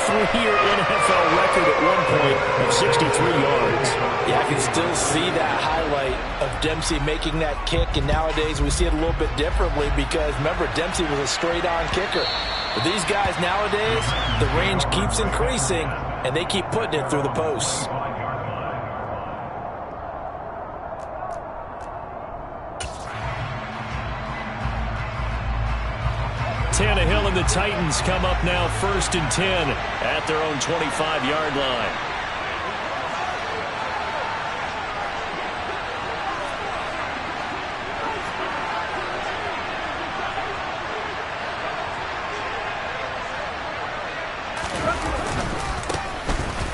three-year NFL record at one point of 63 yards. Yeah, I can still see that highlight of Dempsey making that kick, and nowadays we see it a little bit differently because, remember, Dempsey was a straight-on kicker. But these guys nowadays, the range keeps increasing, and they keep putting it through the posts. Tannehill and the Titans come up now 1st and 10 at their own 25-yard line.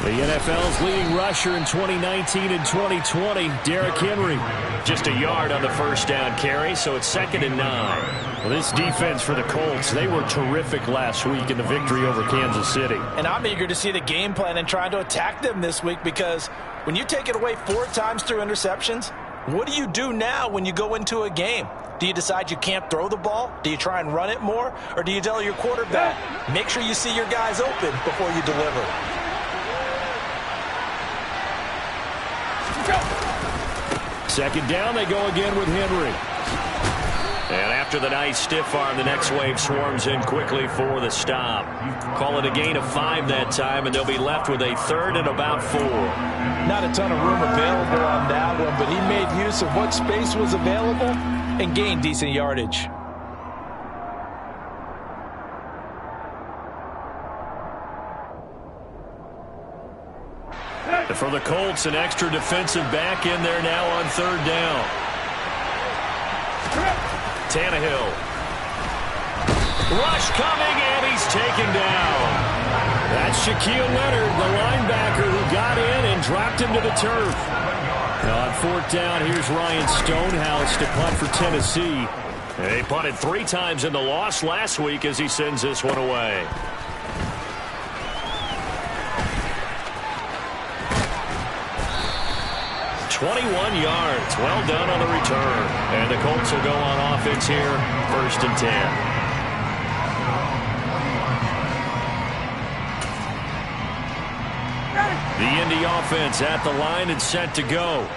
The NFL's leading rusher in 2019 and 2020, Derrick Henry. Just a yard on the first down carry, so it's 2nd and 9. Well, this defense for the Colts, they were terrific last week in the victory over Kansas City. And I'm eager to see the game plan and trying to attack them this week because when you take it away 4 times through interceptions, what do you do now when you go into a game? Do you decide you can't throw the ball? Do you try and run it more? Or do you tell your quarterback, make sure you see your guys open before you deliver? Second down, they go again with Henry. And after the nice stiff arm, the next wave swarms in quickly for the stop. Call it a gain of 5 that time, and they'll be left with a 3rd and about 4. Not a ton of room available on that one, but he made use of what space was available and gained decent yardage. And for the Colts, an extra defensive back in there now on 3rd down. Tannehill. Rush coming, and he's taken down. That's Shaquille Leonard, the linebacker, who got in and dropped him to the turf. Now on 4th down, here's Ryan Stonehouse to punt for Tennessee. They punted 3 times in the loss last week as he sends this one away. 21 yards. Well done on the return. And the Colts will go on offense here, 1st and 10. The Indy offense at the line and set to go.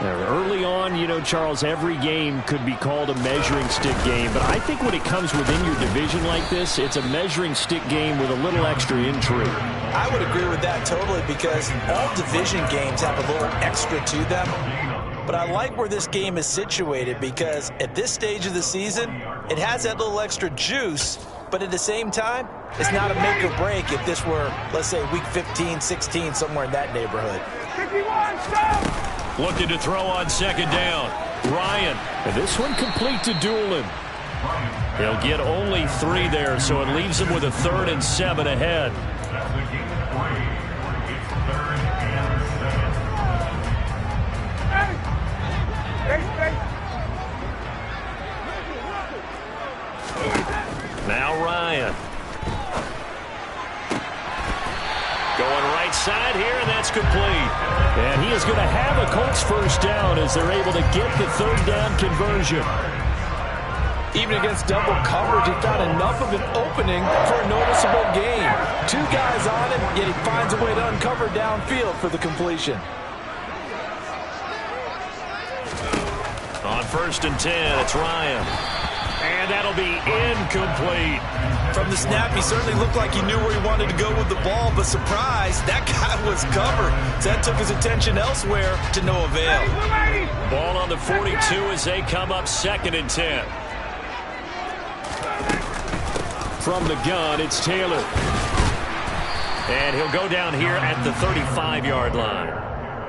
Early on, you know, Charles, every game could be called a measuring stick game. But I think when it comes within your division like this, it's a measuring stick game with a little extra intrigue. I would agree with that totally because all division games have a little extra to them. But I like where this game is situated because at this stage of the season, it has that little extra juice. But at the same time, it's not a make or break if this were, let's say, week 15, 16, somewhere in that neighborhood. 51, stop! Looking to throw on 2nd down. Ryan. And this one complete to Doolin. He'll get only 3 there, so it leaves him with a 3rd and 7 ahead. Now Ryan. Going right side here, and that's complete. And he is going to have a Colts 1st down as they're able to get the 3rd down conversion. Even against double coverage, he found enough of an opening for a noticeable gain. 2 guys on him, yet he finds a way to uncover downfield for the completion. On 1st and 10, it's Ryan. And that'll be incomplete. From the snap, he certainly looked like he knew where he wanted to go with the ball, but surprise, that guy was covered. So that took his attention elsewhere to no avail. Ball on the 42 as they come up 2nd and 10. From the gun, it's Taylor. And he'll go down here at the 35-yard line.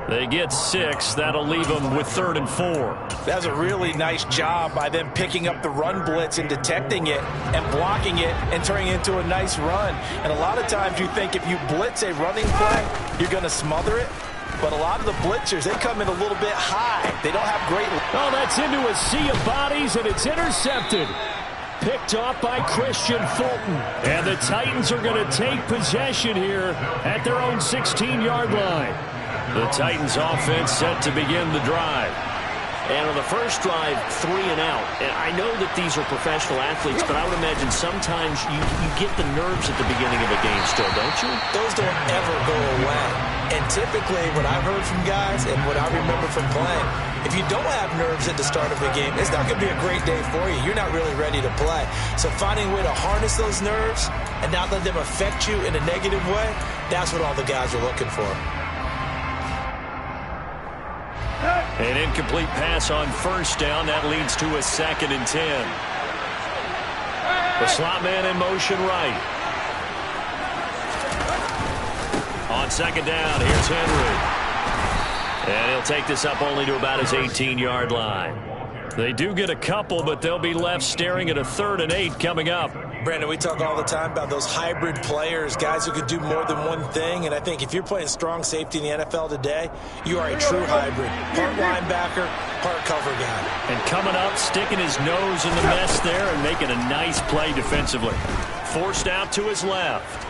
They get 6. That'll leave them with 3rd and 4. That's a really nice job by them picking up the run blitz and detecting it and blocking it and turning it into a nice run. And a lot of times you think if you blitz a running play, you're going to smother it. But a lot of the blitzers, they come in a little bit high. They don't have great... Oh, that's into a sea of bodies, and it's intercepted. Picked off by Christian Fulton. And the Titans are going to take possession here at their own 16-yard line. The Titans offense set to begin the drive. And on the first drive, 3 and out. And I know that these are professional athletes, but I would imagine sometimes you get the nerves at the beginning of a game still, don't you? Those don't ever go away. And typically, what I've heard from guys and what I remember from playing, if you don't have nerves at the start of a game, it's not going to be a great day for you. You're not really ready to play. So finding a way to harness those nerves and not let them affect you in a negative way, that's what all the guys are looking for. An incomplete pass on first down. That leads to a 2nd and 10. The slot man in motion right. On 2nd down, here's Henry. And he'll take this up only to about his 18-yard line. They do get a couple, but they'll be left staring at a 3rd and 8 coming up. Brandon, we talk all the time about those hybrid players, guys who could do more than one thing. And I think if you're playing strong safety in the NFL today, you are a true hybrid. Part linebacker, part cover guy. And coming up, sticking his nose in the mess there and making a nice play defensively. Forced out to his left.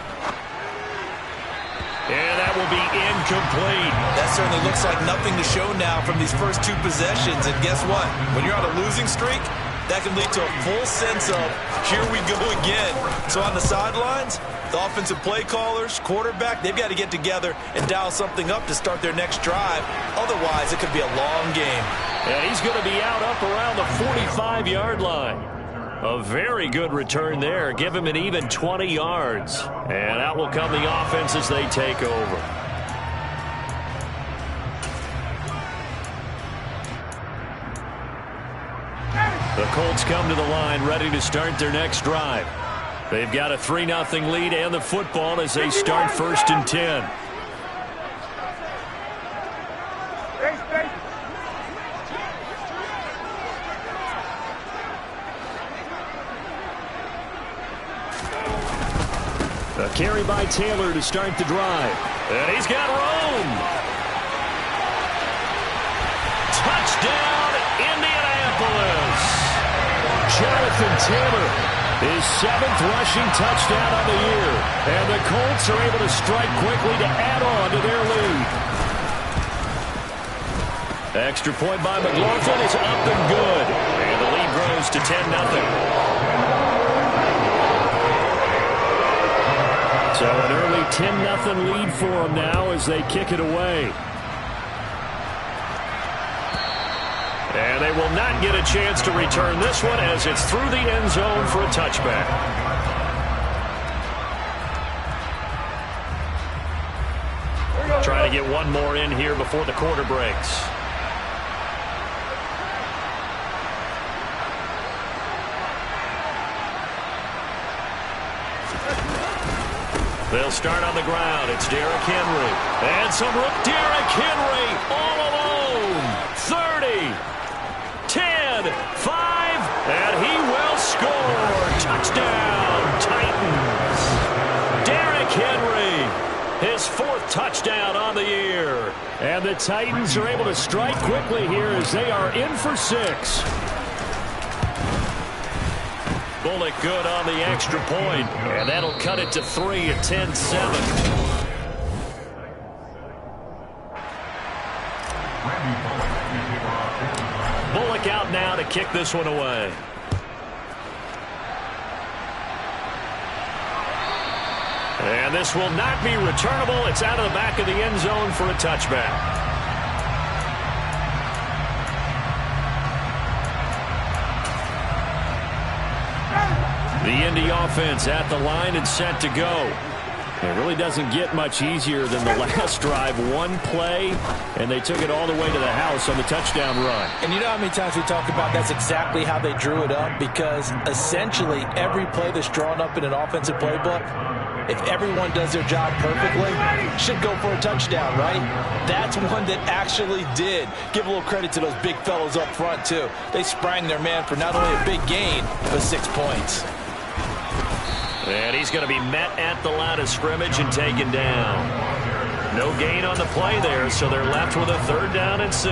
And that will be incomplete. That certainly looks like nothing to show now from these first 2 possessions. And guess what? When you're on a losing streak, that can lead to a full sense of, here we go again. So on the sidelines, the offensive play callers, quarterback, they've got to get together and dial something up to start their next drive. Otherwise, it could be a long game. And he's going to be out up around the 45-yard line. A very good return there. Give him an even 20 yards. And out will come the offense as they take over. The Colts come to the line ready to start their next drive. They've got a 3-0 lead and the football as they start 1st and 10. A carry by Taylor to start the drive. And he's got room. Touchdown, Indianapolis. Jonathan Taylor, his 7th rushing touchdown of the year. And the Colts are able to strike quickly to add on to their lead. Extra point by McLaughlin is up and good. And the lead grows to 10-0. So an early 10-0 lead for them now as they kick it away. And they will not get a chance to return this one as it's through the end zone for a touchback. Trying to get one more in here before the quarter breaks. They'll start on the ground. It's Derrick Henry. And some rook. Derrick Henry all alone. 30, 10, 5, and he will score. Touchdown, Titans. Derrick Henry, his 4th touchdown on the year. And the Titans are able to strike quickly here as they are in for 6. Bullock good on the extra point, and that'll cut it to 3 at 10-7. Bullock out now to kick this one away. And this will not be returnable. It's out of the back of the end zone for a touchback. The Indy offense at the line and set to go. It really doesn't get much easier than the last drive. One play, and they took it all the way to the house on the touchdown run. And you know how many times we talk about that's exactly how they drew it up, because essentially every play that's drawn up in an offensive playbook, if everyone does their job perfectly, should go for a touchdown, right? That's one that actually did. Give a little credit to those big fellows up front, too. They sprang their man for not only a big gain, but 6 points. And he's going to be met at the line of scrimmage and taken down. No gain on the play there, so they're left with a 3rd down and 6.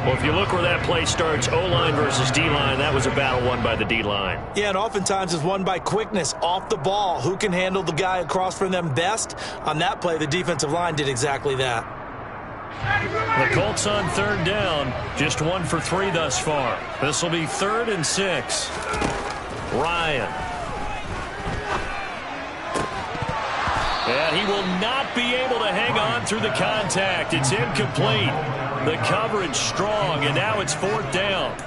Well, if you look where that play starts, O-line versus D-line, that was a battle won by the D-line. Yeah, and oftentimes it's won by quickness off the ball. Who can handle the guy across from them best? On that play, the defensive line did exactly that. The Colts on third down, just 1 for 3 thus far. This will be 3rd and 6. Ryan. And he will not be able to hang on through the contact. It's incomplete. The coverage strong, and now it's 4th down.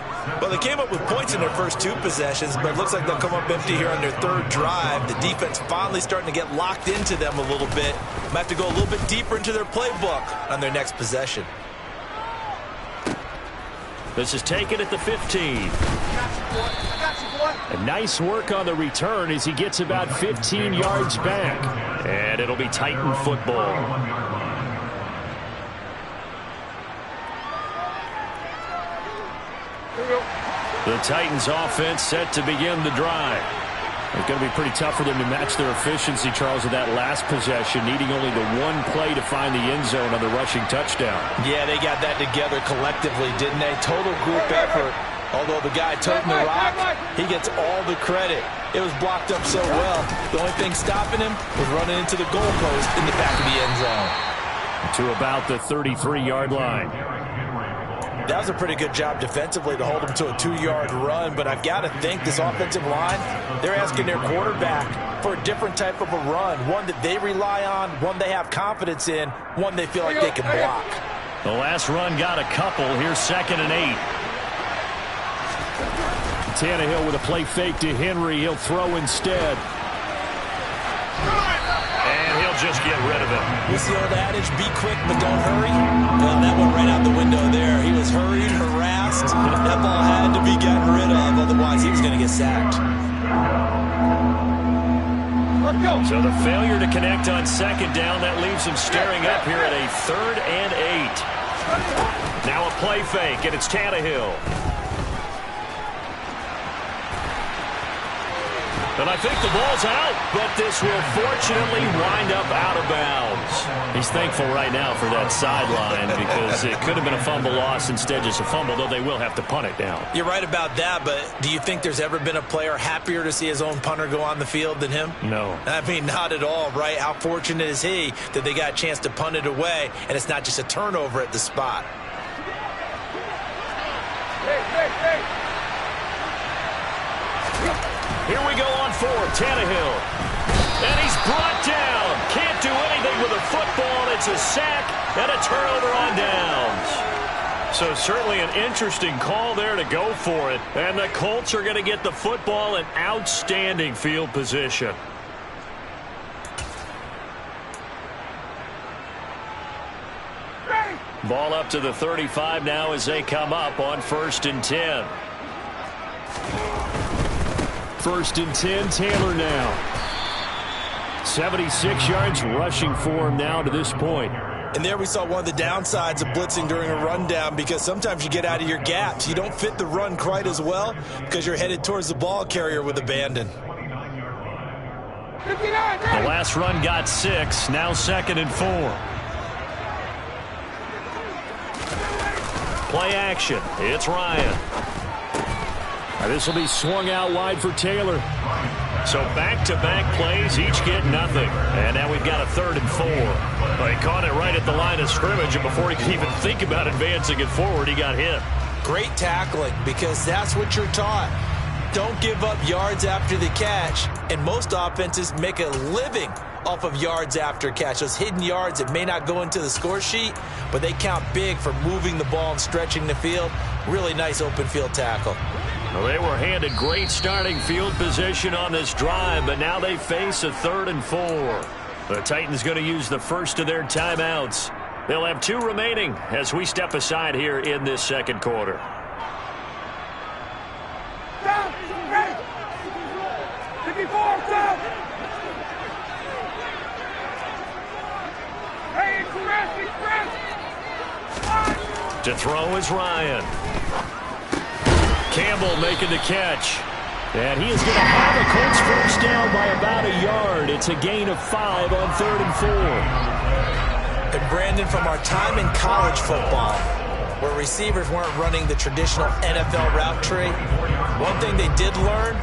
Well, they came up with points in their first 2 possessions, but it looks like they'll come up empty here on their 3rd drive. The defense finally starting to get locked into them a little bit. Might have to go a little bit deeper into their playbook on their next possession. This is taken at the 15. A nice work on the return as he gets about 15 yards back. And it'll be Titan football. The Titans offense set to begin the drive. It's going to be pretty tough for them to match their efficiency, Charles, with that last possession, needing only the 1 play to find the end zone on the rushing touchdown. Yeah, they got that together collectively, didn't they? Total group effort. Although the guy toting the rock, he gets all the credit. It was blocked up so well. The only thing stopping him was running into the goalpost in the back of the end zone. To about the 33-yard line. That was a pretty good job defensively to hold him to a 2-yard run, but I've got to think this offensive line, they're asking their quarterback for a different type of a run, one that they rely on, one they have confidence in, one they feel like they can block. The last run got a couple. Here's 2nd and 8. Tannehill with a play fake to Henry. He'll throw instead. And he'll just get rid of it. What's the old adage? Be quick, but don't hurry. Well, that went right out the window there. He was hurried, harassed. That ball had to be gotten rid of. Otherwise, he was going to get sacked. Let's go. So the failure to connect on 2nd down, that leaves him staring up here at a 3rd and 8. Now a play fake, and it's Tannehill. And I think the ball's out, but this will fortunately wind up out of bounds. He's thankful right now for that sideline because it could have been a fumble loss, instead just a fumble, though they will have to punt it down. You're right about that, but do you think there's ever been a player happier to see his own punter go on the field than him? No. I mean, not at all, right? How fortunate is he that they got a chance to punt it away, and it's not just a turnover at the spot. Hey. Here we go on 4th, Tannehill. And he's brought down. Can't do anything with a football. It's a sack and a turnover on downs. So certainly an interesting call there to go for it. And the Colts are going to get the football in outstanding field position. Ball up to the 35 now as they come up on 1st and 10. 1st and 10, Taylor now. 76 yards rushing for him now to this point. And there we saw one of the downsides of blitzing during a rundown, because sometimes you get out of your gaps. You don't fit the run quite as well because you're headed towards the ball carrier with abandon. The last run got 6, now 2nd and 4. Play action. It's Ryan. This will be swung out wide for Taylor. So back-to-back plays, each get nothing. And now we've got a 3rd and 4. Well, he caught it right at the line of scrimmage, and before he could even think about advancing it forward, he got hit. Great tackling, because that's what you're taught. Don't give up yards after the catch. And most offenses make a living off of yards after catch. Those hidden yards that may not go into the score sheet, but they count big for moving the ball and stretching the field. Really nice open field tackle. Well, they were handed great starting field position on this drive, but now they face a 3rd and 4. The Titans going to use the first of their timeouts. They'll have 2 remaining as we step aside here in this 2nd quarter. Down. Ready. 54. Down. Hey, express. To throw is Ryan. Campbell making the catch. And he is going to have a Colts first down by about a yard. It's a gain of 5 on 3rd and 4. And Brandon, from our time in college football, where receivers weren't running the traditional NFL route tree, one thing they did learn,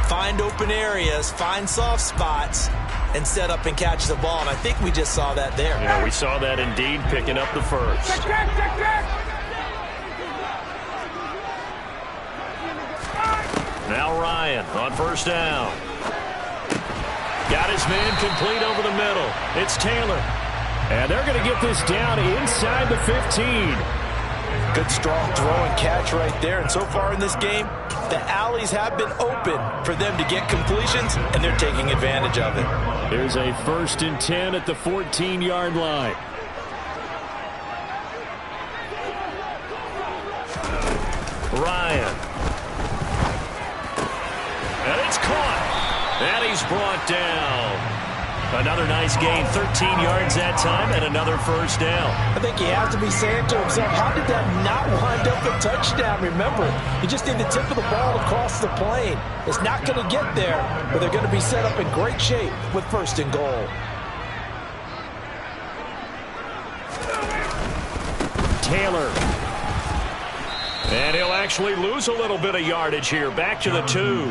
find open areas, find soft spots, and set up and catch the ball, and I think we just saw that there. Yeah, we saw that indeed, picking up the first. Now Ryan on first down. Got his man complete over the middle. It's Taylor. And they're going to get this down inside the 15. Good strong throw and catch right there. And so far in this game, the alleys have been open for them to get completions, and they're taking advantage of it. Here's a 1st and 10 at the 14-yard line. Ryan. And it's caught. And he's brought down. Another nice gain, 13 yards that time, and another first down. I think he has to be saying to himself, how did that not wind up a touchdown? Remember, you just need the tip of the ball across the plane. It's not going to get there, but they're going to be set up in great shape with 1st and goal. Taylor. And he'll actually lose a little bit of yardage here. Back to the 2.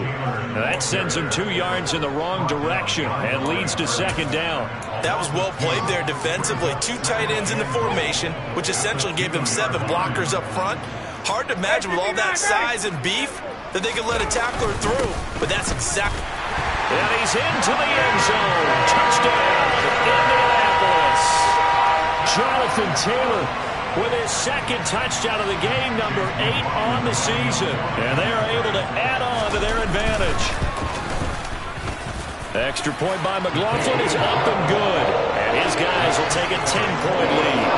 That sends him 2 yards in the wrong direction and leads to 2nd down. That was well played there defensively. 2 tight ends in the formation, which essentially gave him 7 blockers up front. Hard to imagine with all that size and beef that they could let a tackler through, but that's exactly. And he's into the end zone. Touchdown, Indianapolis. Jonathan Taylor with his 2nd touchdown of the game, number 8 on the season. And they are able to add on to their advantage. Extra point by McLaughlin is up and good. And his guys will take a 10-point lead.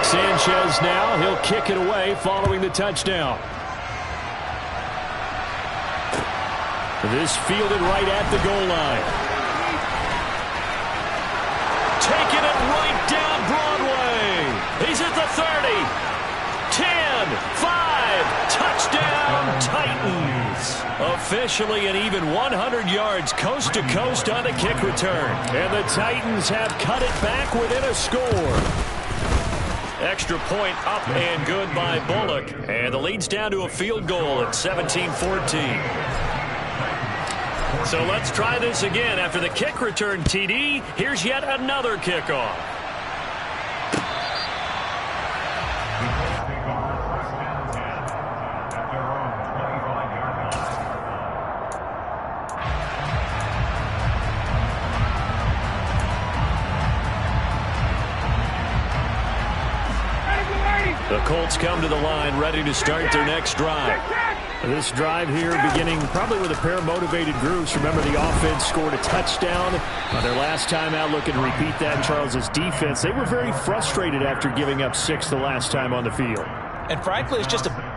Sanchez now, he'll kick it away following the touchdown. This fielded right at the goal line. Taking it right down Broadway. He's at the 30. 10, 5, touchdown Titans. Officially an even 100 yards coast to coast on the kick return. And the Titans have cut it back within a score. Extra point up and good by Bullock. And the lead's down to a field goal at 17-14. So let's try this again. After the kick return TD, here's yet another kickoff. The Colts come to the line ready to start their next drive. This drive here beginning probably with a pair of motivated groups. Remember, the offense scored a touchdown on their last time out. Looking to repeat that in Charles's defense. They were very frustrated after giving up 6 the last time on the field. And frankly, it's just a...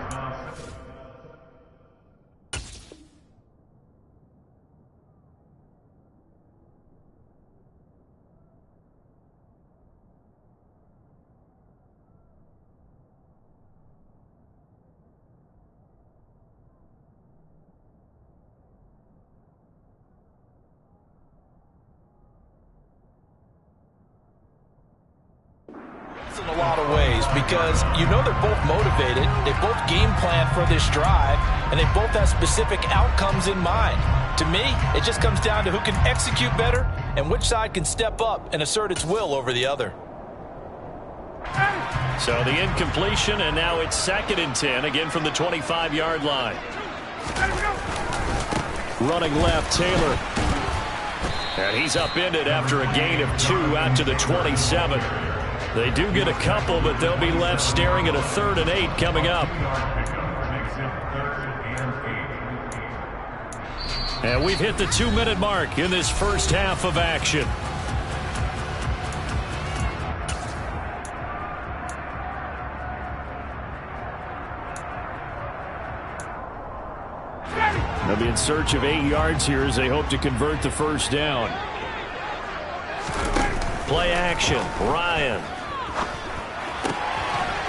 in a lot of ways, because you know they're both motivated, they both game plan for this drive, and they both have specific outcomes in mind. To me, it just comes down to who can execute better and which side can step up and assert its will over the other. So the incompletion, and now it's 2nd and 10, again from the 25-yard line. Running left, Taylor. And he's upended after a gain of 2 out to the 27. They do get a couple, but they'll be left staring at a 3rd and 8 coming up. And we've hit the 2-minute mark in this first half of action. They'll be in search of 8 yards here as they hope to convert the first down. Play action, Ryan.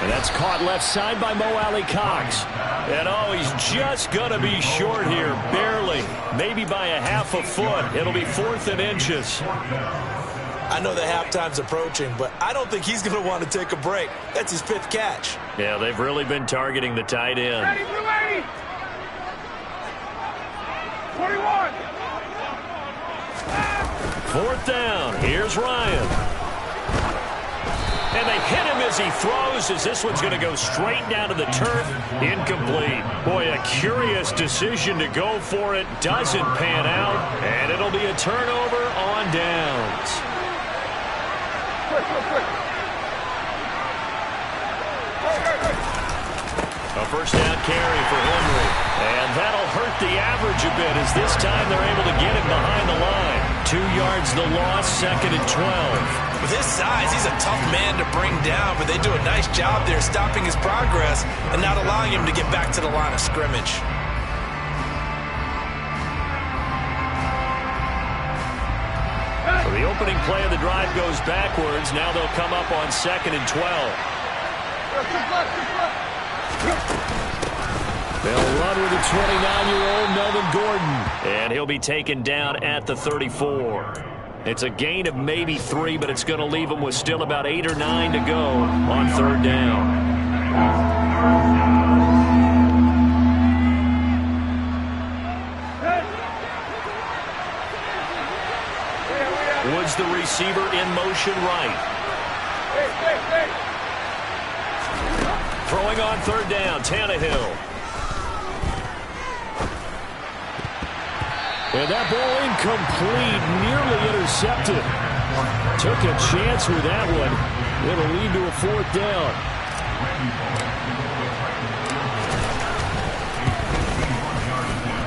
And that's caught left side by Mo Alley Cox. And oh, he's just going to be short here, barely. Maybe by a half a foot. It'll be 4th and inches. I know the halftime's approaching, but I don't think he's going to want to take a break. That's his 5th catch. Yeah, they've really been targeting the tight end. 21. 4th down. Here's Ryan. And they hit him as he throws, as this one's going to go straight down to the turf. Incomplete. Boy, a curious decision to go for it. Doesn't pan out. And it'll be a turnover on downs. A first down carry for Henry. And that'll hurt the average a bit, as this time they're able to get him behind the line. 2 yards the loss, 2nd and 12. With his size, he's a tough man to bring down, but they do a nice job there stopping his progress and not allowing him to get back to the line of scrimmage. So the opening play of the drive goes backwards. Now they'll come up on 2nd and 12. They'll run with the 29-year-old Melvin Gordon. And he'll be taken down at the 34. It's a gain of maybe 3, but it's going to leave him with still about 8 or 9 to go on 3rd down. Woods, the receiver, in motion right. Throwing on 3rd down, Tannehill. And that ball incomplete, nearly intercepted. Took a chance with that one. It'll lead to a 4th down.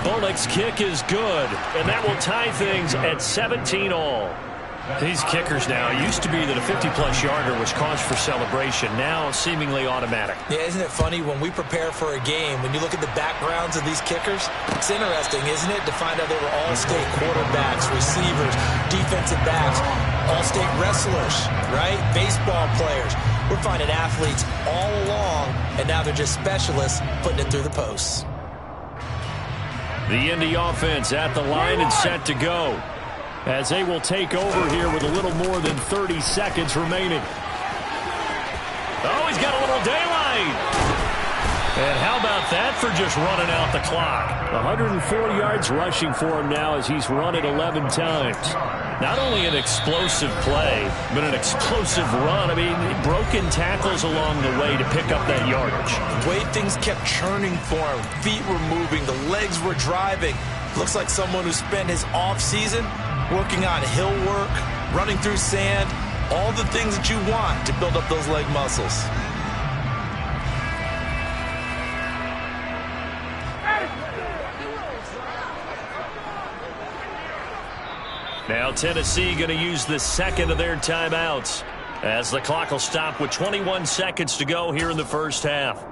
Bullock's kick is good, and that will tie things at 17 all. These kickers now, it used to be that a 50-plus yarder was cause for celebration. Now seemingly automatic. Yeah, isn't it funny when we prepare for a game, when you look at the backgrounds of these kickers, it's interesting, isn't it, to find out they were all-state quarterbacks, receivers, defensive backs, all-state wrestlers, right? Baseball players. We're finding athletes all along, and now they're just specialists putting it through the posts. The Indy offense at the line and set to go, as they will take over here with a little more than 30 seconds remaining. Oh, he's got a little daylight. And how about that for just running out the clock? 104 yards rushing for him now, as he's run it 11 times. Not only an explosive play, but an explosive run. I mean, broken tackles along the way to pick up that yardage. The way things kept churning for him, feet were moving, the legs were driving. Looks like someone who spent his off-season working on hill work, running through sand, all the things that you want to build up those leg muscles. Now Tennessee going to use the 2nd of their timeouts, as the clock will stop with 21 seconds to go here in the first half.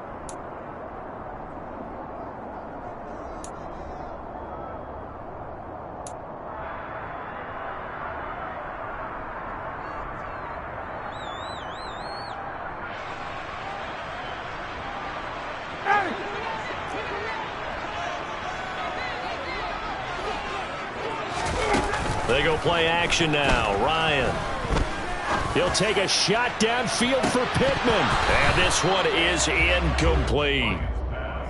They go play action now. Ryan. He'll take a shot downfield for Pittman. And this one is incomplete.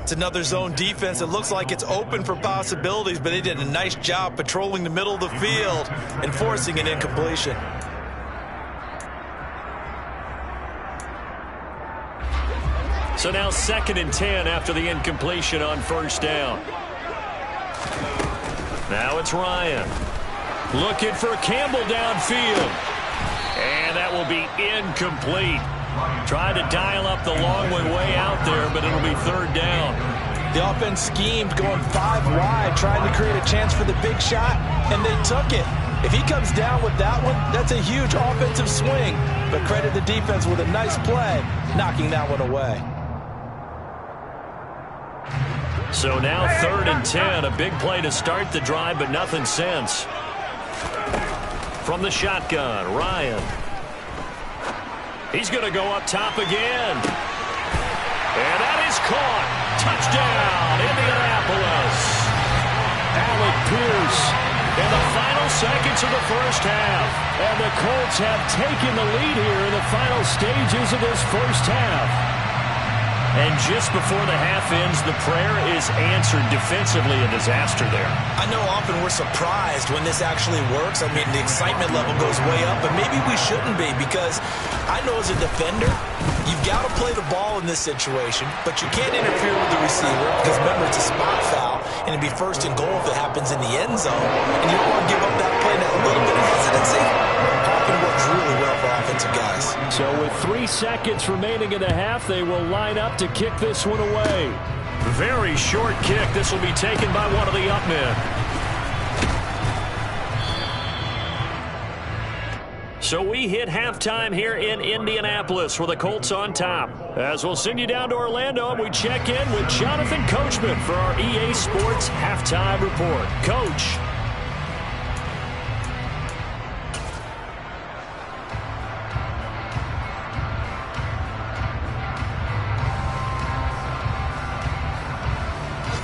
It's another zone defense that looks like it's open for possibilities, but they did a nice job patrolling the middle of the field and forcing an incompletion. So now 2nd and 10 after the incompletion on 1st down. Now it's Ryan. Looking for Campbell downfield. And that will be incomplete. Trying to dial up the long way out there, but it'll be 3rd down. The offense schemed going 5 wide, trying to create a chance for the big shot, and they took it. If he comes down with that one, that's a huge offensive swing. But credit the defense with a nice play, knocking that one away. So now 3rd and 10, a big play to start the drive, but nothing since. From the shotgun, Ryan. He's going to go up top again. And that is caught. Touchdown, Indianapolis. Alec Pierce in the final seconds of the first half. And the Colts have taken the lead here in the final stages of this first half. And just before the half ends, the prayer is answered defensively. A disaster there. I know often we're surprised when this actually works. I mean, the excitement level goes way up, but maybe we shouldn't be, because I know as a defender, you've got to play the ball in this situation, but you can't interfere with the receiver because, remember, it's a spot foul, and it'd be first and goal if it happens in the end zone, and you don't want to give up that play and that little bit of hesitancy. Often works really well for offensive guys. So with 3 seconds remaining in the half, they will line up to kick this one away. Very short kick. This will be taken by one of the up men. So we hit halftime here in Indianapolis with the Colts on top. As we'll send you down to Orlando, and we check in with Jonathan Coachman for our EA Sports Halftime Report. Coach.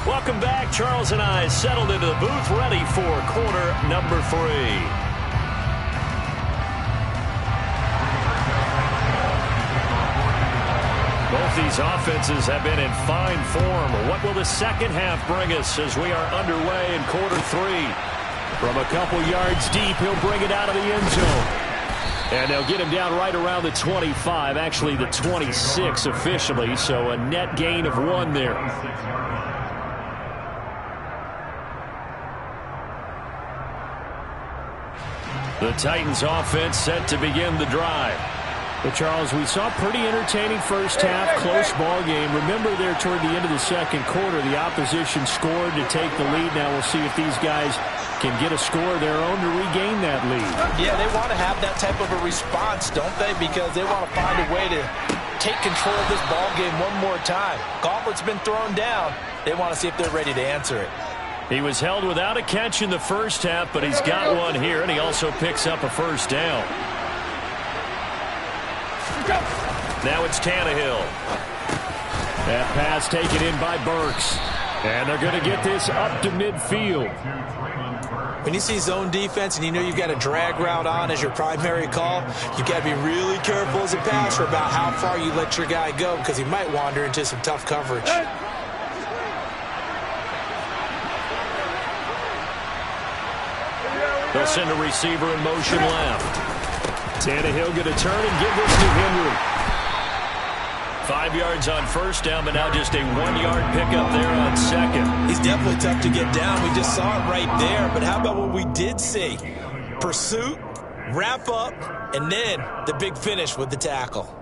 Welcome back. Charles and I settled into the booth, ready for quarter number 3. Both these offenses have been in fine form. What will the second half bring us as we are underway in quarter 3? From a couple yards deep, he'll bring it out of the end zone. And they'll get him down right around the 25, actually the 26 officially, so a net gain of 1 there. The Titans offense set to begin the drive. But Charles, we saw a pretty entertaining first half, close ball game. Remember there toward the end of the second quarter, the opposition scored to take the lead. Now we'll see if these guys can get a score of their own to regain that lead. Yeah, they want to have that type of a response, don't they? Because they want to find a way to take control of this ball game one more time. Gauntlet's been thrown down. They want to see if they're ready to answer it. He was held without a catch in the first half, but he's got one here, and he also picks up a first down. Now it's Tannehill. That pass taken in by Burks. And they're going to get this up to midfield. When you see zone defense and you know you've got a drag route on as your primary call, you've got to be really careful as a passer about how far you let your guy go, because he might wander into some tough coverage. They'll send a receiver in motion left. Tannehill going to turn and give this to Henry. 5 yards on first down, but now just a 1-yard pickup there on second. He's definitely tough to get down. We just saw it right there. But how about what we did see? Pursuit, wrap up, and then the big finish with the tackle.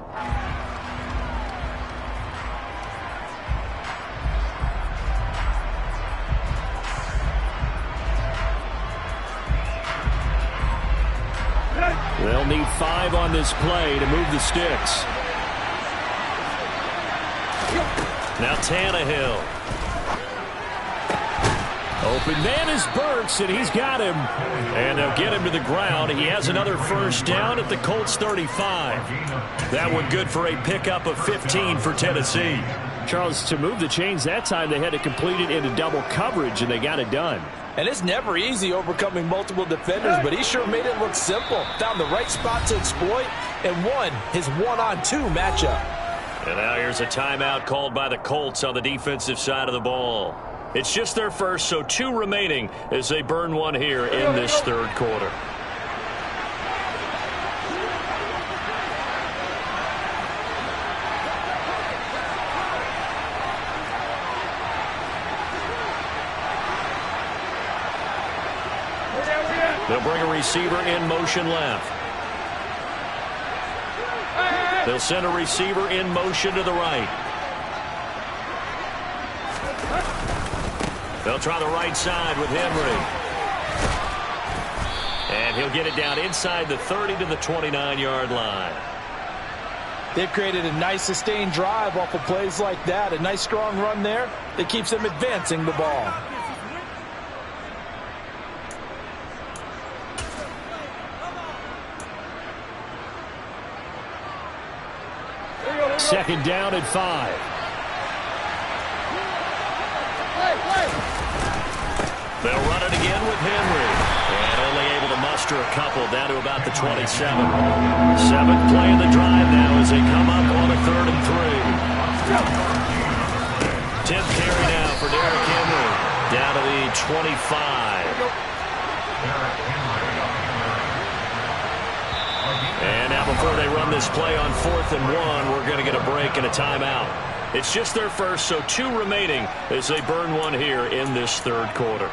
They'll need 5 on this play to move the sticks. Now Tannehill. Open man is Burks, and he's got him. And they'll get him to the ground. He has another first down at the Colts 35. That one good for a pickup of 15 for Tennessee. Charles, to move the chains that time, they had to complete it into double coverage, and they got it done. And it's never easy overcoming multiple defenders, but he sure made it look simple. Found the right spot to exploit and won his 1-on-2 matchup. And now here's a timeout called by the Colts on the defensive side of the ball. It's just their first, so 2 remaining as they burn one here in this third quarter. They'll bring a receiver in motion left. They'll send a receiver in motion to the right. They'll try the right side with Henry. And he'll get it down inside the 30 to the 29-yard line. They've created a nice sustained drive off of plays like that. A nice strong run there that keeps them advancing the ball. Second down at 5. They'll run it again with Henry. And only able to muster a couple down to about the 27. 7th play of the drive now as they come up on a 3rd and 3. 10th carry now for Derrick Henry. Down to the 25. And now before they run this play on 4th and 1, we're going to get a break and a timeout. It's just their first, so 2 remaining as they burn one here in this third quarter.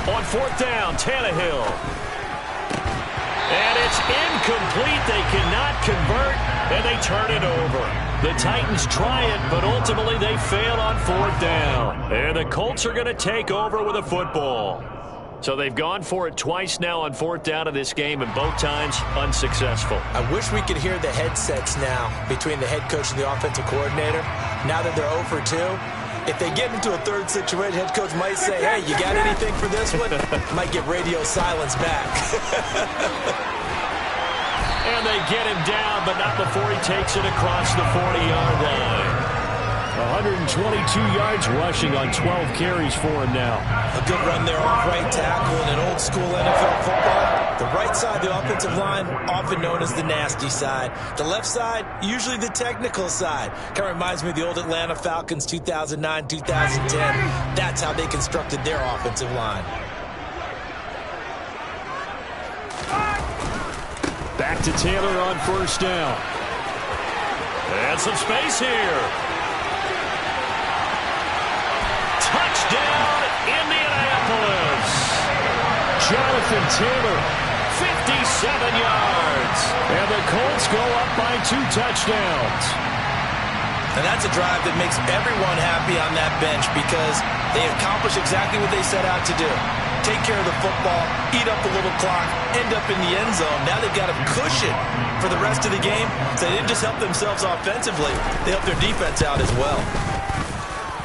On 4th down, Tannehill. And it's incomplete. They cannot convert, and they turn it over. The Titans try it, but ultimately they fail on 4th down. And the Colts are going to take over with a football. So they've gone for it twice now on 4th down in this game, and both times unsuccessful. I wish we could hear the headsets now between the head coach and the offensive coordinator. Now that they're 0 for 2, if they get into a third situation, head coach might say, hey, you got anything for this one? Might get radio silence back. And they get him down, but not before he takes it across the 40-yard line. 122 yards rushing on 12 carries for him now. A good run there off right tackle in an old-school NFL football. The right side, the offensive line, often known as the nasty side. The left side, usually the technical side. Kind of reminds me of the old Atlanta Falcons 2009, 2010. That's how they constructed their offensive line. Back to Taylor on 1st down. And some space here. Touchdown, Indianapolis. Jonathan Taylor, 57 yards. And the Colts go up by 2 touchdowns. And that's a drive that makes everyone happy on that bench because they accomplish exactly what they set out to do. Take care of the football, eat up the little clock, end up in the end zone. Now they've got a cushion for the rest of the game. So they didn't just help themselves offensively, they helped their defense out as well.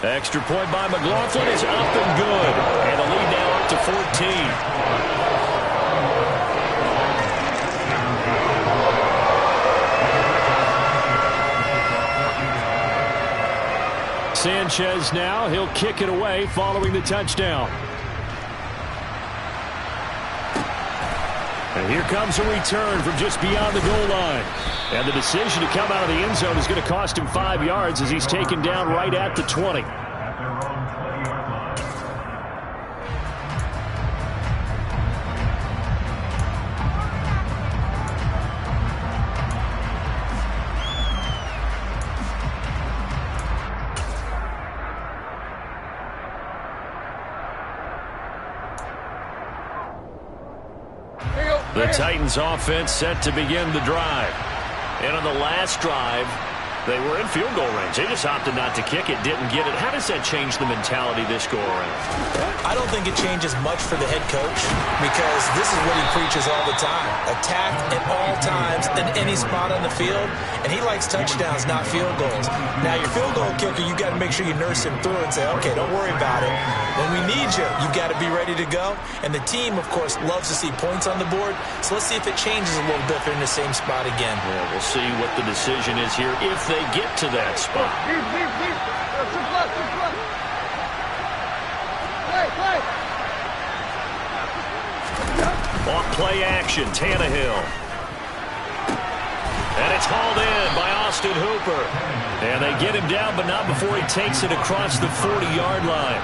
Extra point by McLaughlin is up and good. And the lead now up to 14. Sanchez now, he'll kick it away following the touchdown. And here comes a return from just beyond the goal line. And the decision to come out of the end zone is going to cost him 5 yards as he's taken down right at the 20. The Titans offense set to begin the drive. And on the last drive, they were in field goal range. They just opted not to kick it, didn't get it. How does that change the mentality this go around? I don't think it changes much for the head coach because this is what he preaches all the time. Attack at all times in any spot on the field. And he likes touchdowns, not field goals. Now, your field goal kicker, you got to make sure you nurse him through and say, okay, don't worry about it. When we need you, you've got to be ready to go. And the team, of course, loves to see points on the board. So let's see if it changes a little bit if they're in the same spot again. Yeah, we'll see what the decision is here if they get to that spot. Off play action, Tannehill. And it's hauled in by Austin Hooper. And they get him down, but not before he takes it across the 40-yard line.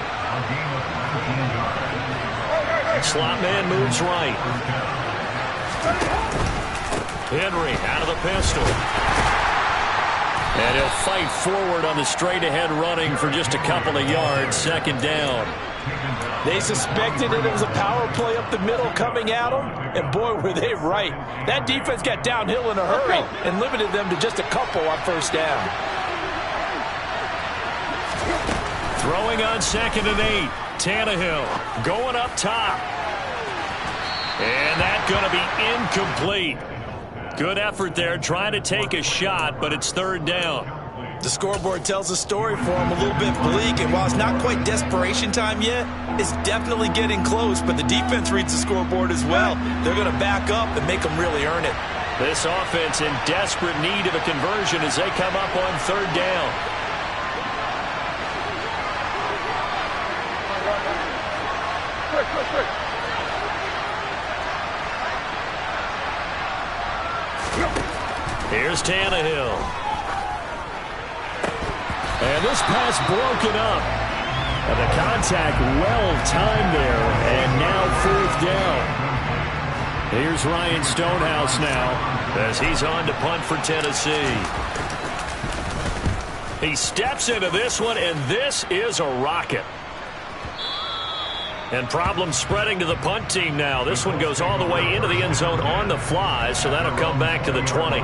Slot man moves right. Henry out of the pistol. And he'll fight forward on the straight-ahead running for just a couple of yards. 2nd down. They suspected it was a power play up the middle coming at them, and boy, were they right. That defense got downhill in a hurry and limited them to just a couple on 1st down. Throwing on 2nd and 8. Tannehill going up top. And that's going to be incomplete. Good effort there, trying to take a shot, but it's 3rd down. The scoreboard tells a story for him, a little bit bleak, and while it's not quite desperation time yet, it's definitely getting close, but the defense reads the scoreboard as well. They're going to back up and make them really earn it. This offense in desperate need of a conversion as they come up on third down. Quick. Here's Tannehill. And this pass broken up. And the contact well-timed there. And now fourth down. Here's Ryan Stonehouse now as he's on to punt for Tennessee. He steps into this one, and this is a rocket. And problems spreading to the punt team now. This one goes all the way into the end zone on the fly, so that'll come back to the 20.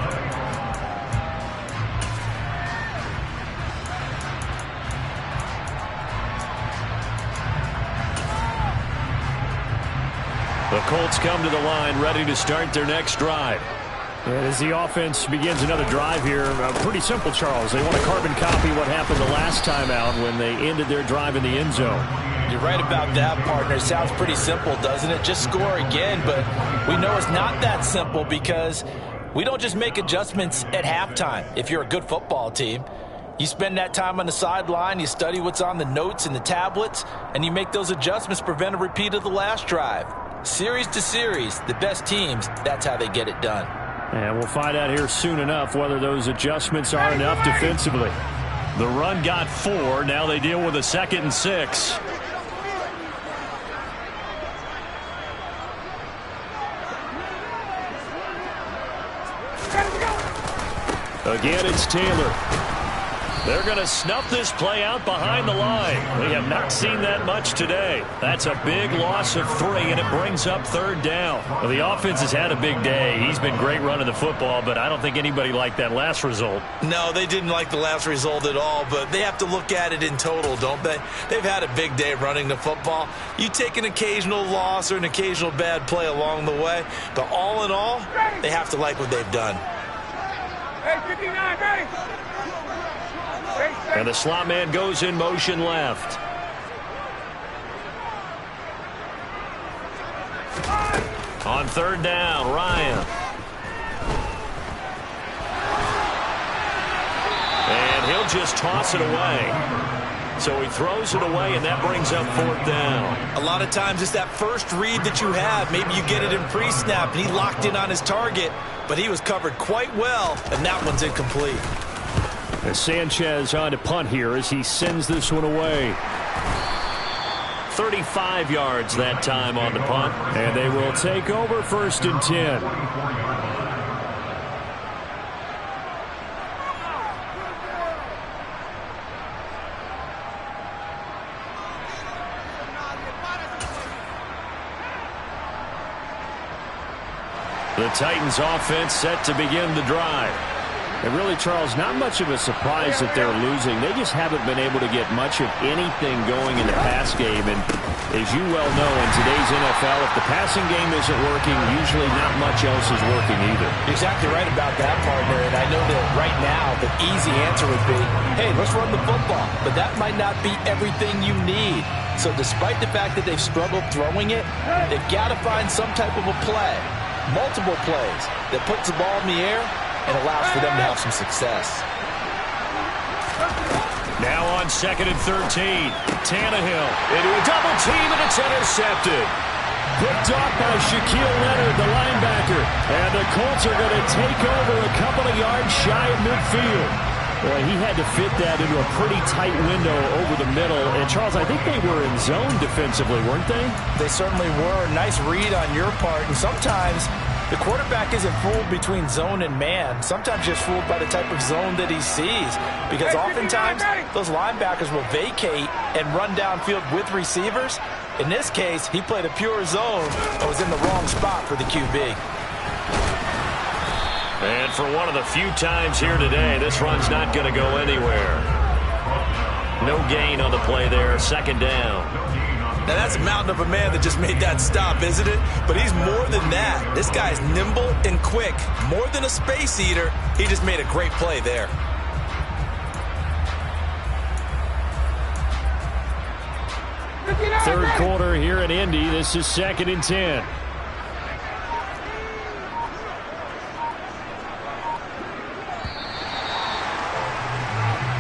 The Colts come to the line, ready to start their next drive. And as the offense begins another drive here, pretty simple, Charles. They want to carbon copy what happened the last time out when they ended their drive in the end zone. You're right about that, partner. It sounds pretty simple, doesn't it? Just score again, but we know it's not that simple because we don't just make adjustments at halftime. If you're a good football team, you spend that time on the sideline, you study what's on the notes and the tablets, and you make those adjustments to prevent a repeat of the last drive. Series to series, the best teams, that's how they get it done. And we'll find out here soon enough whether those adjustments are enough defensively. The run got 4. Now they deal with a 2nd and 6. Again, it's Taylor. They're going to snuff this play out behind the line. We have not seen that much today. That's a big loss of 3, and it brings up third down. Well, the offense has had a big day. He's been great running the football, but I don't think anybody liked that last result. No, they didn't like the last result at all, but they have to look at it in total, don't they? They've had a big day running the football. You take an occasional loss or an occasional bad play along the way, but all in all, they have to like what they've done. Hey, 59, ready? And the slot man goes in motion left. On third down, Ryan. And he'll just toss it away. So he throws it away, and that brings up fourth down. A lot of times it's that first read that you have. Maybe you get it in pre-snap, and he locked in on his target, but he was covered quite well, and that one's incomplete. As Sanchez on to punt here as he sends this one away. 35 yards that time on the punt. And they will take over 1st and 10. The Titans offense set to begin the drive. And really, Charles, not much of a surprise that they're losing. They just haven't been able to get much of anything going in the pass game. And as you well know, in today's NFL, if the passing game isn't working, usually not much else is working either. Exactly right about that, partner. And I know that right now the easy answer would be, hey, let's run the football. But that might not be everything you need. So despite the fact that they've struggled throwing it, they've got to find some type of a play, multiple plays, that puts the ball in the air and allows for them to have some success. Now on 2nd and 13, Tannehill into a double team, and it's intercepted. Picked off by Shaquille Leonard, the linebacker. And the Colts are going to take over a couple of yards shy of midfield. Boy, he had to fit that into a pretty tight window over the middle. And, Charles, I think they were in zone defensively, weren't they? They certainly were. Nice read on your part. And sometimes the quarterback isn't fooled between zone and man. Sometimes just fooled by the type of zone that he sees. Because oftentimes those linebackers will vacate and run downfield with receivers. In this case, he played a pure zone and was in the wrong spot for the QB. And for one of the few times here today, this run's not going to go anywhere. No gain on the play there, 2nd down. Now, that's a mountain of a man that just made that stop, isn't it? But he's more than that. This guy's nimble and quick. More than a space eater, he just made a great play there. Third quarter here in Indy. This is 2nd and 10.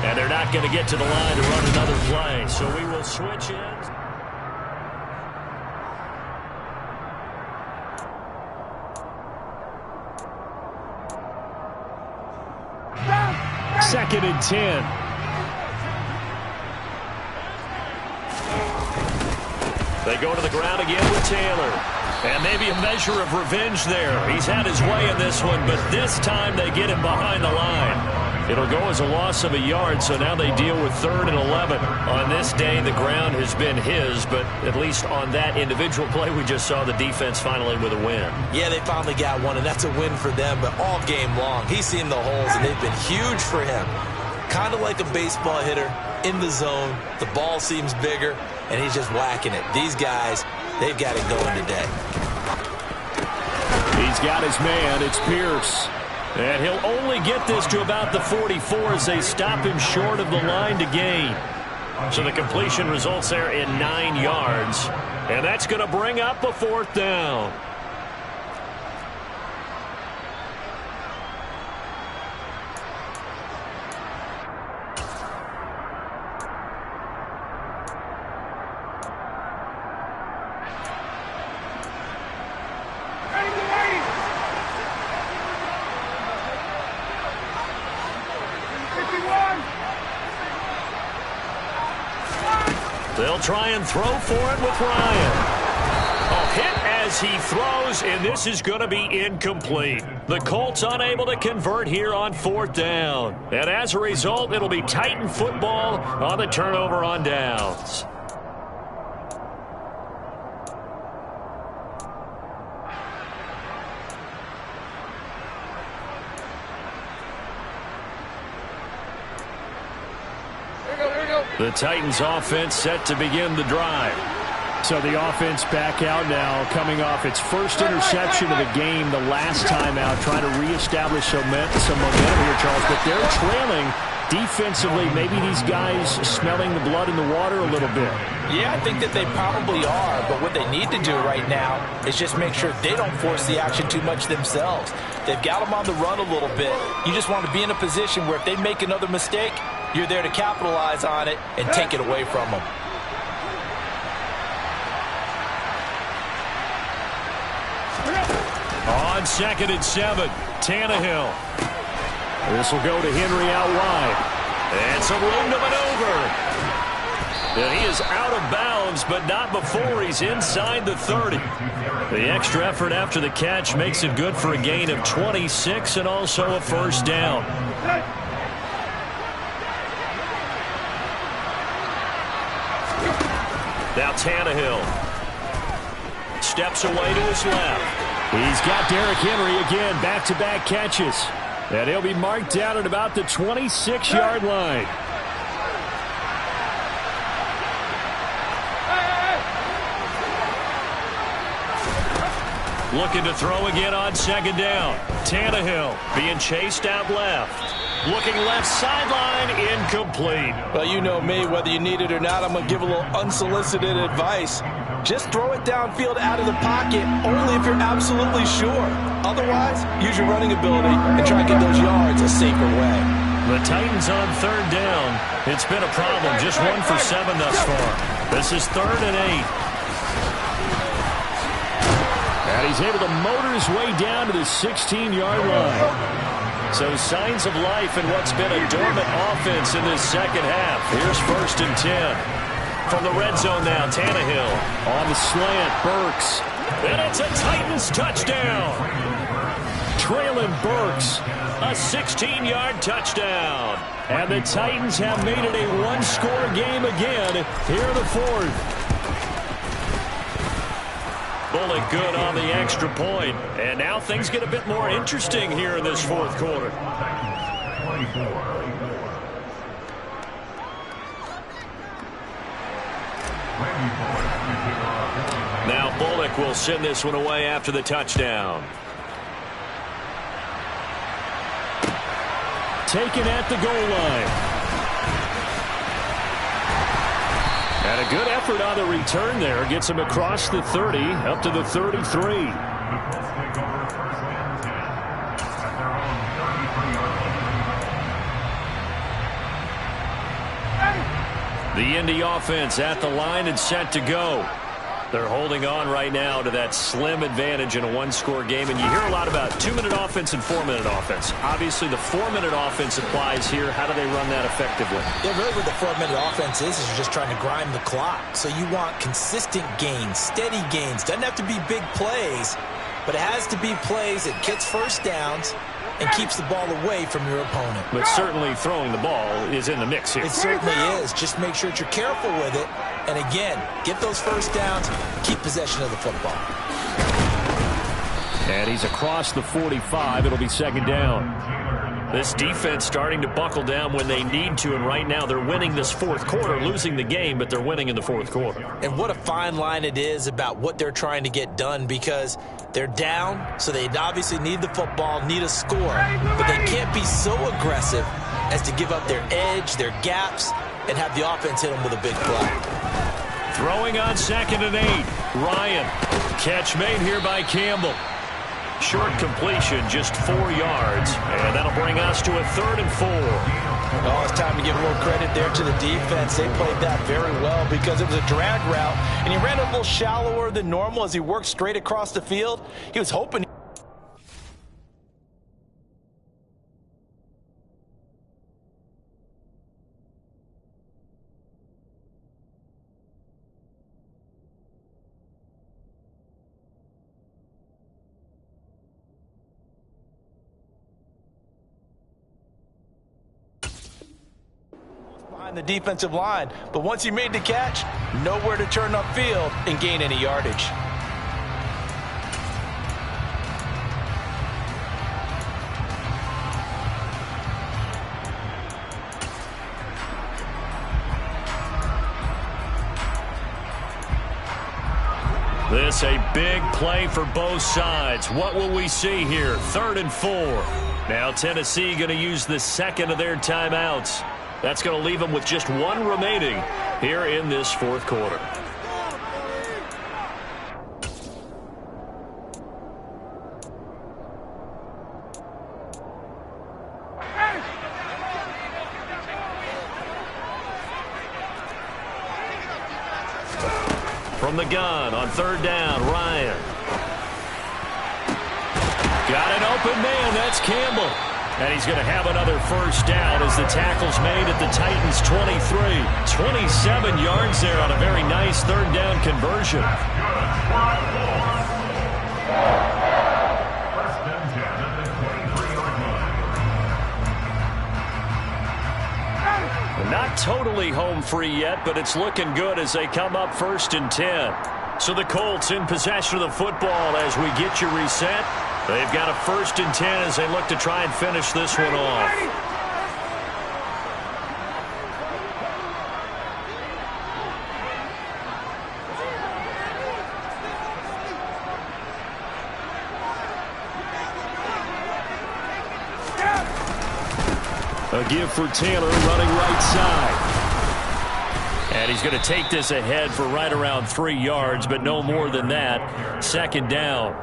And they're not going to get to the line to run another play, so we will switch in. Second and 10. They go to the ground again with Taylor. And maybe a measure of revenge there. He's had his way in this one, but this time they get him behind the line. It'll go as a loss of a yard, so now they deal with 3rd and 11. On this day, the ground has been his, but at least on that individual play, we just saw the defense finally with a win. Yeah, they finally got one, and that's a win for them, but all game long, he's seen the holes, and they've been huge for him. Kind of like a baseball hitter in the zone. The ball seems bigger, and he's just whacking it. These guys, they've got it going today. He's got his man. It's Pierce. And he'll only get this to about the 44 as they stop him short of the line to gain. So the completion results there in 9 yards. And that's going to bring up a 4th down. They'll try and throw for it with Ryan. A hit as he throws, and this is going to be incomplete. The Colts unable to convert here on 4th down. And as a result, it'll be Titan football on the turnover on downs. The Titans offense set to begin the drive. So the offense back out now, coming off its first interception of the game the last time out, trying to reestablish some momentum here, Charles. But they're trailing defensively. Maybe these guys smelling the blood in the water a little bit. Yeah, I think that they probably are. But what they need to do right now is just make sure they don't force the action too much themselves. They've got them on the run a little bit. You just want to be in a position where if they make another mistake, you're there to capitalize on it and take it away from them. On 2nd and 7, Tannehill. This will go to Henry out wide. And some room to maneuver. And he is out of bounds, but not before he's inside the 30. The extra effort after the catch makes it good for a gain of 26 and also a 1st down. Now Tannehill steps away to his left. He's got Derrick Henry again, back-to-back catches. And he'll be marked down at about the 26-yard line. Looking to throw again on 2nd down. Tannehill being chased out left. Looking left sideline, incomplete. Well, you know me, whether you need it or not, I'm going to give a little unsolicited advice. Just throw it downfield out of the pocket, only if you're absolutely sure. Otherwise, use your running ability and try to get those yards a safer way. The Titans on 3rd down. It's been a problem, just 1 for 7 thus far. This is 3rd and 8. And he's able to motor his way down to the 16-yard line. So signs of life in what's been a dormant offense in this second half. Here's 1st and 10. From the red zone now, Tannehill on the slant, Burks. And it's a Titans touchdown. Traylon Burks, a 16-yard touchdown. And the Titans have made it a one-score game again here in the 4th. Bullock good on the extra point. And now things get a bit more interesting here in this 4th quarter. Now Bullock will send this one away after the touchdown. Taken at the goal line. And a good effort on the return there. Gets him across the 30, up to the 33. The Indy offense at the line and set to go. They're holding on right now to that slim advantage in a one-score game. And you hear a lot about 2-minute offense and 4-minute offense. Obviously, the 4-minute offense applies here. How do they run that effectively? Yeah, really what the 4-minute offense is you're just trying to grind the clock. So you want consistent gains, steady gains. Doesn't have to be big plays, but it has to be plays that gets first downs and keeps the ball away from your opponent. But certainly throwing the ball is in the mix here. It certainly is. Just make sure that you're careful with it. And again, get those first downs, keep possession of the football. And he's across the 45. It'll be second down. This defense starting to buckle down when they need to, and right now they're winning this fourth quarter, losing the game, but they're winning in the fourth quarter. And what a fine line it is about what they're trying to get done, because they're down, so they obviously need the football, need a score, but they can't be so aggressive as to give up their edge, their gaps, and have the offense hit them with a big play. Throwing on 2nd and 8. Ryan. Catch made here by Campbell. Short completion, just 4 yards, and that'll bring us to a 3rd and 4. Oh, it's time to give a little credit there to the defense. They played that very well because it was a drag route, and he ran a little shallower than normal as he worked straight across the field. He was hoping. Behind the defensive line, but once he made the catch, nowhere to turn upfield and gain any yardage. This a big play for both sides. What will we see here? 3rd and 4. Now Tennessee going to use the second of their timeouts. That's going to leave them with just 1 remaining here in this fourth quarter. From the gun on 3rd down, Ryan. Got an open man. That's Campbell. And he's going to have another first down as the tackle's made at the Titans' 23. 27 yards there on a very nice 3rd down conversion. Not totally home free yet, but it's looking good as they come up 1st and 10. So the Colts in possession of the football as we get you reset. They've got a 1st and 10 as they look to try and finish this one off. A give for Taylor running right side. And he's going to take this ahead for right around 3 yards, but no more than that. 2nd down.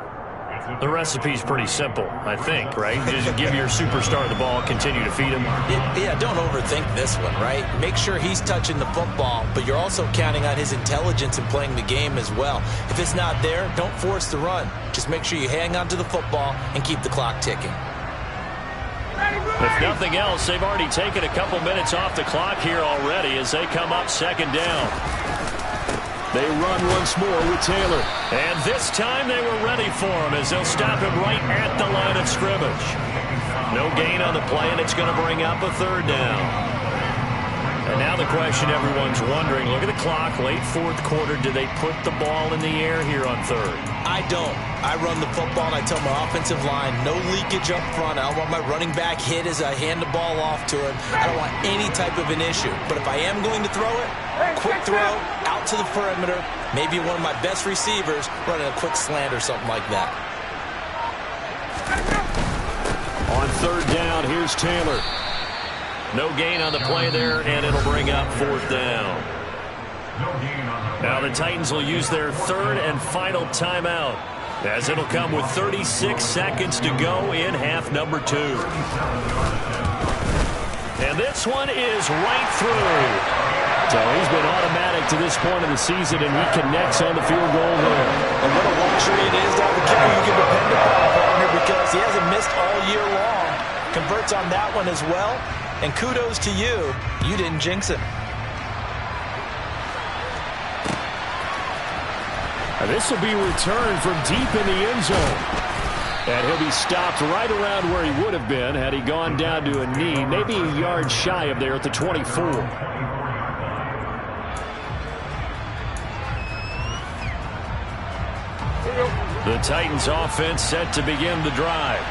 The recipe's pretty simple, I think, right? Just give your superstar the ball, continue to feed him. Yeah, don't overthink this one, right? Make sure he's touching the football, but you're also counting on his intelligence in playing the game as well. If it's not there, don't force the run. Just make sure you hang on to the football and keep the clock ticking. If nothing else, they've already taken a couple minutes off the clock here already as they come up 2nd down. They run once more with Taylor. And this time they were ready for him as they'll stop him right at the line of scrimmage. No gain on the play, and it's going to bring up a 3rd down. And now the question everyone's wondering, look at the clock, late 4th quarter. Do they put the ball in the air here on 3rd? I don't. I run the football, and I tell my offensive line, no leakage up front. I don't want my running back hit as I hand the ball off to him. I don't want any type of an issue. But if I am going to throw it, quick throw, out to the perimeter, maybe one of my best receivers running a quick slant or something like that. On 3rd down, here's Taylor. No gain on the play there, and it'll bring up 4th down. Now the Titans will use their third and final timeout, as it'll come with 36 seconds to go in half number 2. And this one is right through. So he's been automatic to this point of the season, and he connects on the field goal there. And what a luxury it is to have a kicker you can depend upon, partner, because he hasn't missed all year long. Converts on that one as well. And kudos to you. You didn't jinx him. This will be returned from deep in the end zone. And he'll be stopped right around where he would have been had he gone down to a knee, maybe a yard shy of there at the 24. The Titans offense set to begin the drive.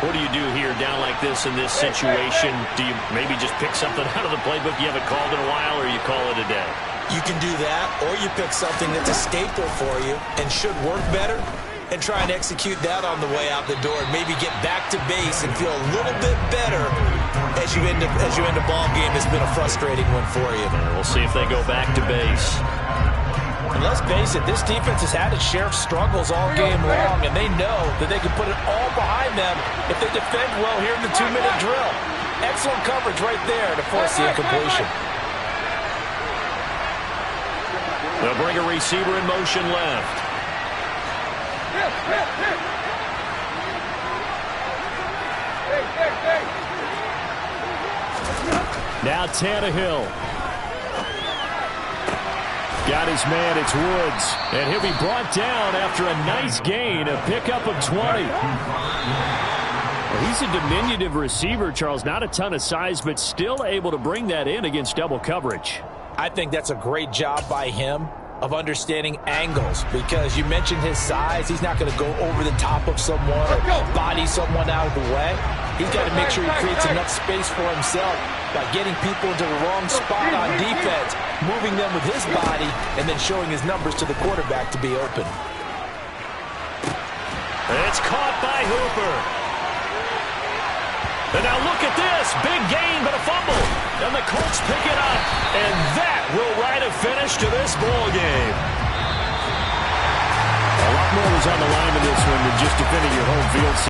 What do you do here down like this in this situation? Do you maybe just pick something out of the playbook you haven't called in a while, or you call it a day? You can do that, or you pick something that's a staple for you and should work better and try and execute that on the way out the door and maybe get back to base and feel a little bit better as you end a ball game that's been a frustrating one for you. And we'll see if they go back to base. And let's face it, this defense has had its share of struggles all game long, and they know that they can put it all behind them if they defend well here in the 2-minute drill. Excellent coverage right there to force the incompletion. They'll bring a receiver in motion left. Now Tannehill. Got his man, it's Woods. And he'll be brought down after a nice gain, a pickup of 20. Well, he's a diminutive receiver, Charles. Not a ton of size, but still able to bring that in against double coverage. I think that's a great job by him of understanding angles, because you mentioned his size. He's not going to go over the top of someone or body someone out of the way. He's got to make sure he creates enough space for himself by getting people into the wrong spot on defense, moving them with his body, and then showing his numbers to the quarterback to be open. It's caught by Hooper. And now look at this. Big gain, but a fumble. And the Colts pick it up. And that will write a finish to this ball game. A lot more was on the line in this one than just defending your home field.